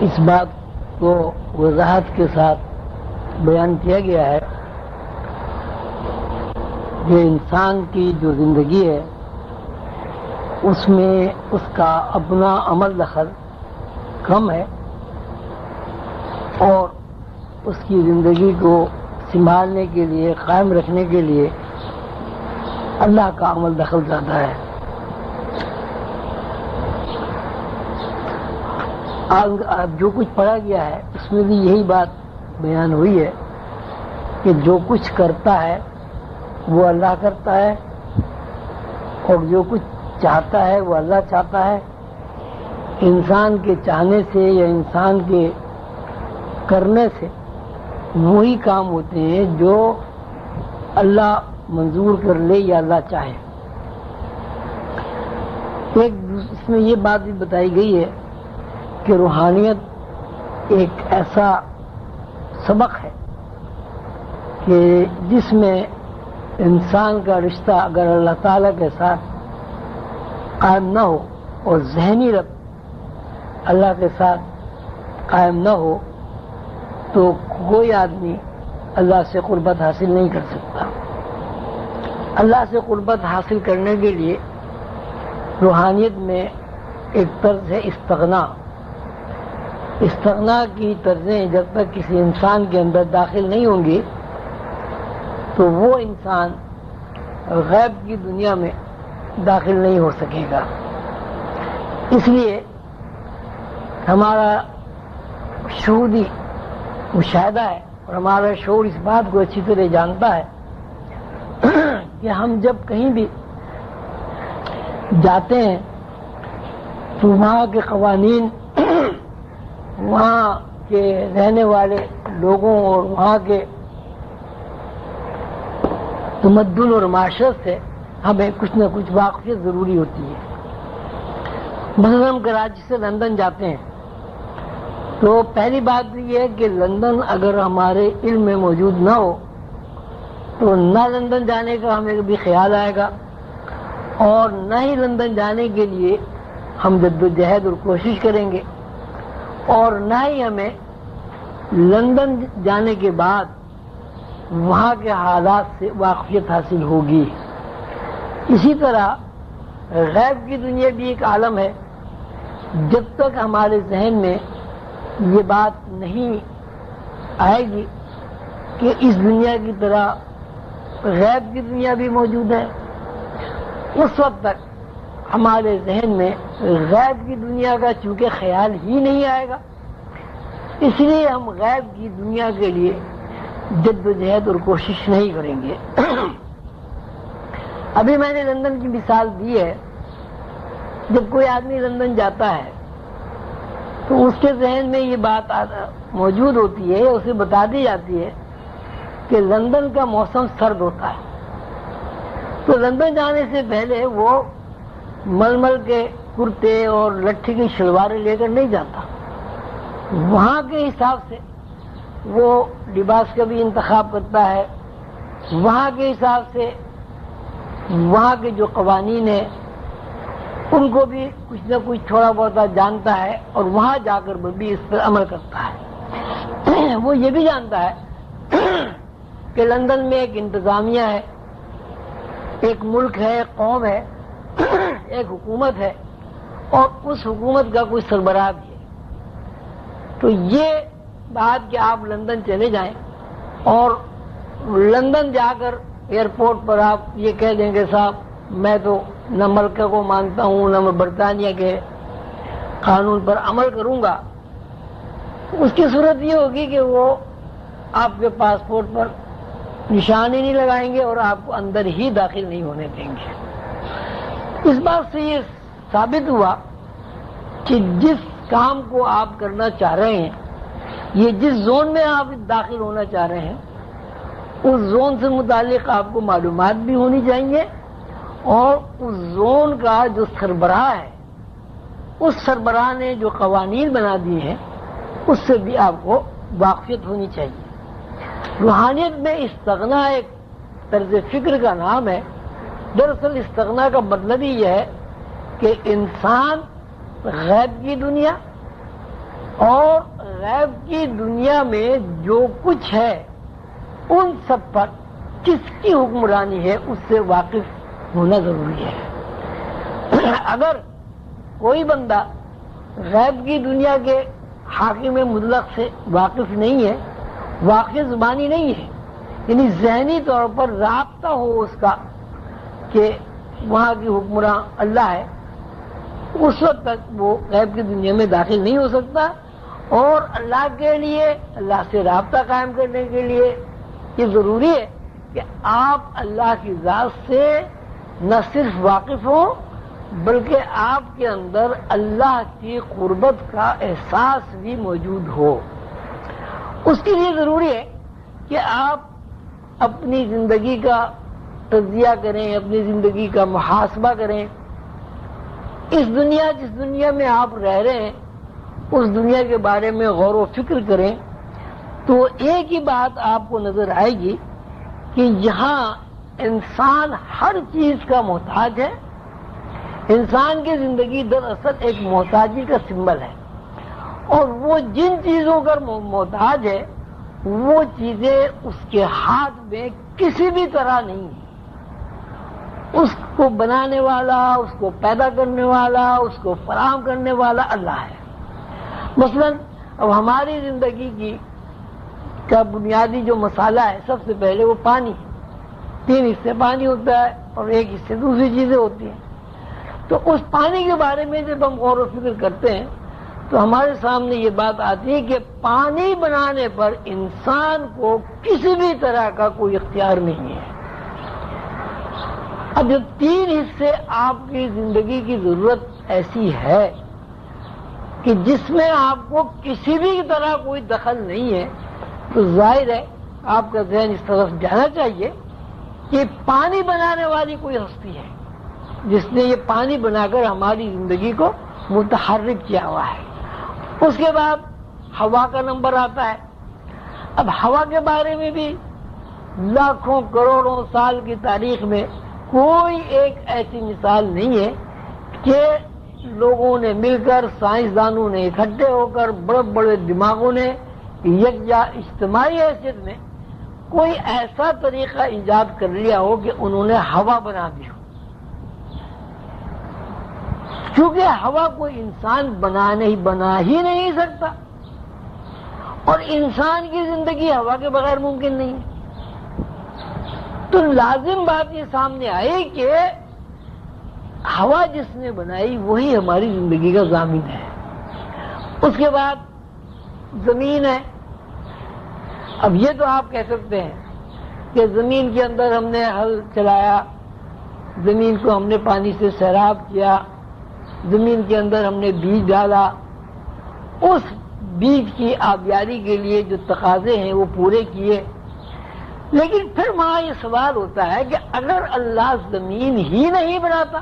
اس بات کو وضاحت کے ساتھ بیان کیا گیا ہے کہ انسان کی جو زندگی ہے اس میں اس کا اپنا عمل دخل کم ہے اور اس کی زندگی کو سنبھالنے کے لیے، قائم رکھنے کے لیے اللہ کا عمل دخل زیادہ ہے۔ اب جو کچھ پڑھا گیا ہے اس میں بھی یہی بات بیان ہوئی ہے کہ جو کچھ کرتا ہے وہ اللہ کرتا ہے اور جو کچھ چاہتا ہے وہ اللہ چاہتا ہے۔ انسان کے چاہنے سے یا انسان کے کرنے سے وہی کام ہوتے ہیں جو اللہ منظور کر لے یا اللہ چاہے۔ ایک اس میں یہ بات بھی بتائی گئی ہے کہ روحانیت ایک ایسا سبق ہے کہ جس میں انسان کا رشتہ اگر اللہ تعالیٰ کے ساتھ قائم نہ ہو اور ذہنی ربط اللہ کے ساتھ قائم نہ ہو تو کوئی آدمی اللہ سے قربت حاصل نہیں کر سکتا۔ اللہ سے قربت حاصل کرنے کے لیے روحانیت میں ایک طرز ہے استغنا۔ استغنا کی طرزیں جب تک کسی انسان کے اندر داخل نہیں ہوں گی تو وہ انسان غیب کی دنیا میں داخل نہیں ہو سکے گا۔ اس لیے ہمارا شہودی مشاہدہ ہے اور ہمارا شعور اس بات کو اچھی طرح جانتا ہے کہ ہم جب کہیں بھی جاتے ہیں تو وہاں کے قوانین، وہاں کے رہنے والے لوگوں اور وہاں کے تمدن اور معاشرت سے ہمیں کچھ نہ کچھ واقفیت ضروری ہوتی ہے۔ مثلا ہم کراچی سے لندن جاتے ہیں تو پہلی بات یہ ہے کہ لندن اگر ہمارے علم میں موجود نہ ہو تو نہ لندن جانے کا ہمیں کبھی خیال آئے گا اور نہ ہی لندن جانے کے لیے ہم جد و جہد اور کوشش کریں گے اور نہ ہی ہمیں لندن جانے کے بعد وہاں کے حالات سے واقفیت حاصل ہوگی۔ اسی طرح غیب کی دنیا بھی ایک عالم ہے۔ جب تک ہمارے ذہن میں یہ بات نہیں آئے گی کہ اس دنیا کی طرح غیب کی دنیا بھی موجود ہے، اس وقت تک ہمارے ذہن میں غیب کی دنیا کا چونکہ خیال ہی نہیں آئے گا، اس لیے ہم غیب کی دنیا کے لیے جد و جہد اور کوشش نہیں کریں گے۔ ابھی میں نے لندن کی مثال دی ہے۔ جب کوئی آدمی لندن جاتا ہے تو اس کے ذہن میں یہ بات موجود ہوتی ہے، اسے بتا دی جاتی ہے کہ لندن کا موسم سرد ہوتا ہے، تو لندن جانے سے پہلے وہ ململ کے کرتے اور لٹھی کی شلواریں لے کر نہیں جاتا۔ وہاں کے حساب سے وہ لباس کا بھی انتخاب کرتا ہے، وہاں کے حساب سے وہاں کے جو قوانین ہیں ان کو بھی کچھ نہ کچھ تھوڑا بہت جانتا ہے اور وہاں جا کر وہ بھی اس پر عمل کرتا ہے۔ وہ یہ بھی جانتا ہے کہ لندن میں ایک انتظامیہ ہے، ایک ملک ہے، ایک قوم ہے، ایک حکومت ہے اور اس حکومت کا کوئی سربراہ بھی ہے۔ تو یہ بات کہ آپ لندن چلے جائیں اور لندن جا کر ایئرپورٹ پر آپ یہ کہہ دیں گے صاحب میں تو نہ ملکہ کو مانتا ہوں نہ میں برطانیہ کے قانون پر عمل کروں گا، اس کی صورت یہ ہوگی کہ وہ آپ کے پاسپورٹ پر نشان ہی نہیں لگائیں گے اور آپ کو اندر ہی داخل نہیں ہونے دیں گے۔ اس بات سے یہ ثابت ہوا کہ جس کام کو آپ کرنا چاہ رہے ہیں، یہ جس زون میں آپ داخل ہونا چاہ رہے ہیں، اس زون سے متعلق آپ کو معلومات بھی ہونی چاہیے اور اس زون کا جو سربراہ ہے، اس سربراہ نے جو قوانین بنا دیے ہیں اس سے بھی آپ کو واقفیت ہونی چاہیے۔ روحانیت میں استغنا ایک طرز فکر کا نام ہے۔ دراصل استغنا کا مطلب ہی یہ ہے کہ انسان غیب کی دنیا اور غیب کی دنیا میں جو کچھ ہے ان سب پر کس کی حکمرانی ہے اس سے واقف ہونا ضروری ہے۔ اگر کوئی بندہ غیب کی دنیا کے حاکم مطلق سے واقف نہیں ہے، واقف زبانی نہیں ہے، یعنی ذہنی طور پر رابطہ ہو اس کا کہ وہاں کی حکمراں اللہ ہے، اس وقت تک وہ غیب کی دنیا میں داخل نہیں ہو سکتا۔ اور اللہ کے لیے، اللہ سے رابطہ قائم کرنے کے لیے یہ ضروری ہے کہ آپ اللہ کی ذات سے نہ صرف واقف ہوں بلکہ آپ کے اندر اللہ کی قربت کا احساس بھی موجود ہو۔ اس کے لیے ضروری ہے کہ آپ اپنی زندگی کا تجزیہ کریں، اپنی زندگی کا محاسبہ کریں۔ جس دنیا میں آپ رہ رہے ہیں اس دنیا کے بارے میں غور و فکر کریں تو ایک ہی بات آپ کو نظر آئے گی کہ یہاں انسان ہر چیز کا محتاج ہے۔ انسان کی زندگی دراصل ایک محتاجی کا سمبل ہے، اور وہ جن چیزوں کا محتاج ہے وہ چیزیں اس کے ہاتھ میں کسی بھی طرح نہیں ہیں۔ اس کو بنانے والا، اس کو پیدا کرنے والا، اس کو فراہم کرنے والا اللہ ہے۔ مثلا اب ہماری زندگی کی کا بنیادی جو مسئلہ ہے سب سے پہلے وہ پانی ہے۔ 3 حصے پانی ہوتا ہے اور 1 حصے دوسری چیزیں ہوتی ہیں۔ تو اس پانی کے بارے میں جب ہم غور و فکر کرتے ہیں تو ہمارے سامنے یہ بات آتی ہے کہ پانی بنانے پر انسان کو کسی بھی طرح کا کوئی اختیار نہیں ہے۔ اب جب 3 حصے آپ کی زندگی کی ضرورت ایسی ہے کہ جس میں آپ کو کسی بھی طرح کوئی دخل نہیں ہے تو ظاہر ہے آپ کا ذہن اس طرف جانا چاہیے کہ پانی بنانے والی کوئی ہستی ہے جس نے یہ پانی بنا کر ہماری زندگی کو متحرک کیا ہوا ہے۔ اس کے بعد ہوا کا نمبر آتا ہے۔ اب ہوا کے بارے میں بھی لاکھوں کروڑوں سال کی تاریخ میں کوئی ایک ایسی مثال نہیں ہے کہ لوگوں نے مل کر، سائنسدانوں نے اکٹھے ہو کر، بڑے بڑے دماغوں نے یکجا اجتماعی حیثیت میں کوئی ایسا طریقہ ایجاد کر لیا ہو کہ انہوں نے ہوا بنا دی ہو۔ کیونکہ ہوا کوئی انسان بنا ہی نہیں سکتا، اور انسان کی زندگی ہوا کے بغیر ممکن نہیں ہے۔ تو لازم بات یہ سامنے آئی کہ ہوا جس نے بنائی وہی ہماری زندگی کا ضامن ہے۔ اس کے بعد زمین ہے۔ اب یہ تو آپ کہہ سکتے ہیں کہ زمین کے اندر ہم نے ہل چلایا، زمین کو ہم نے پانی سے سیراب کیا، زمین کے اندر ہم نے بیج ڈالا، اس بیج کی آبیاری کے لیے جو تقاضے ہیں وہ پورے کیے۔ لیکن پھر وہاں یہ سوال ہوتا ہے کہ اگر اللہ زمین ہی نہیں بناتا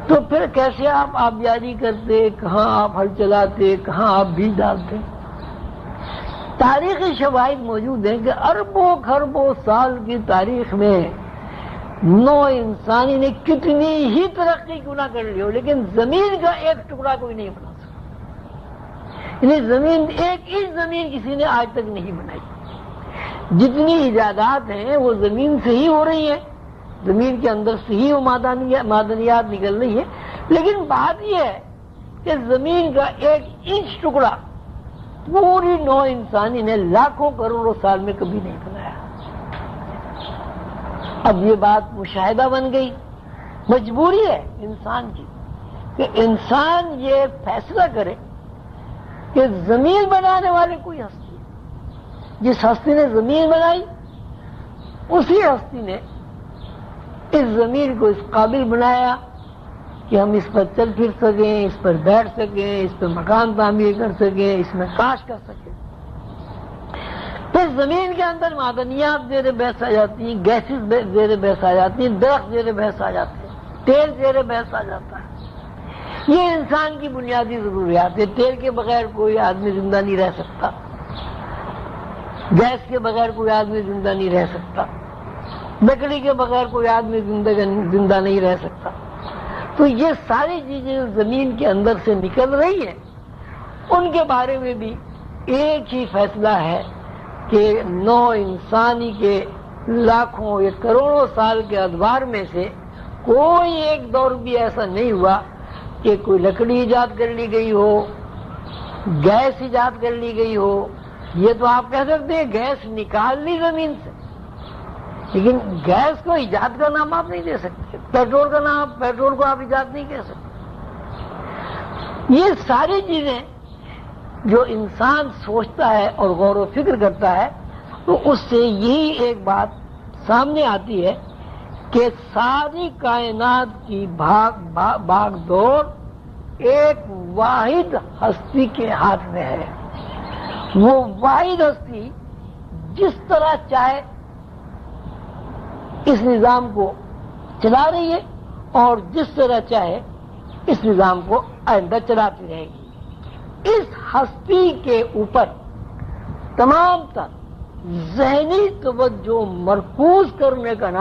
تو پھر کیسے آپ آبیاری کرتے، کہاں آپ ہل چلاتے، کہاں آپ بیج ڈالتے؟ تاریخی شواہد موجود ہیں کہ اربوں خربوں سال کی تاریخ میں نو انسانی نے کتنی ہی ترقی کیوں نہ کر لی ہو لیکن زمین کا ایک ٹکڑا کوئی نہیں بنا سکتا۔ یعنی زمین، ایک انچ زمین کسی نے آج تک نہیں بنائی۔ جتنی ایجادات ہیں وہ زمین سے ہی ہو رہی ہیں، زمین کے اندر سے ہی وہ معدنیات نکل رہی ہے، لیکن بات یہ ہے کہ زمین کا 1 انچ ٹکڑا پوری نو انسانی نے لاکھوں کروڑوں سال میں کبھی نہیں بنایا۔ اب یہ بات مشاہدہ بن گئی، مجبوری ہے انسان کی کہ انسان یہ فیصلہ کرے کہ زمین بنانے والے کوئی ہستی ہے۔ جس ہستی نے زمین بنائی اسی ہستی نے اس زمین کو اس قابل بنایا کہ ہم اس پر چل پھر سکیں، اس پر بیٹھ سکیں، اس پر مکان تعمیر کر سکیں، اس میں کاشت کر سکیں۔ پھر زمین کے اندر معدنیات زیر بحث آ جاتی ہیں، گیسز زیر بحث آ جاتی ہیں، درخت زیر بحث آ جاتے ہیں، تیل زیر بحث آ جاتا ہے۔ یہ انسان کی بنیادی ضروریات ہے۔ تیل کے بغیر کوئی آدمی زندہ نہیں رہ سکتا، گیس کے بغیر کوئی آدمی زندہ نہیں رہ سکتا، لکڑی کے بغیر کوئی آدمی زندہ نہیں رہ سکتا۔ تو یہ ساری چیزیں زمین کے اندر سے نکل رہی ہیں، ان کے بارے میں بھی ایک ہی فیصلہ ہے کہ نو انسانی کے لاکھوں یا کروڑوں سال کے ادوار میں سے کوئی ایک دور بھی ایسا نہیں ہوا کہ کوئی لکڑی ایجاد کر لی گئی ہو، گیس ایجاد کر لی گئی ہو. یہ تو آپ کہہ سکتے ہیں گیس نکال لی زمین سے، لیکن گیس کو ایجاد کا نام آپ نہیں دے سکتے. پیٹرول کو آپ ایجاد نہیں کہہ سکتے. یہ ساری چیزیں جو انسان سوچتا ہے اور غور و فکر کرتا ہے تو اس سے یہی ایک بات سامنے آتی ہے کہ ساری کائنات کی بھاگ دوڑ ایک واحد ہستی کے ہاتھ میں ہے. وہ واحد ہستی جس طرح چاہے اس نظام کو چلا رہی ہے اور جس طرح چاہے اس نظام کو آئندہ چلاتی رہے گی. اس ہستی کے اوپر تمام تر ذہنی توجہ مرکوز کرنے کا نام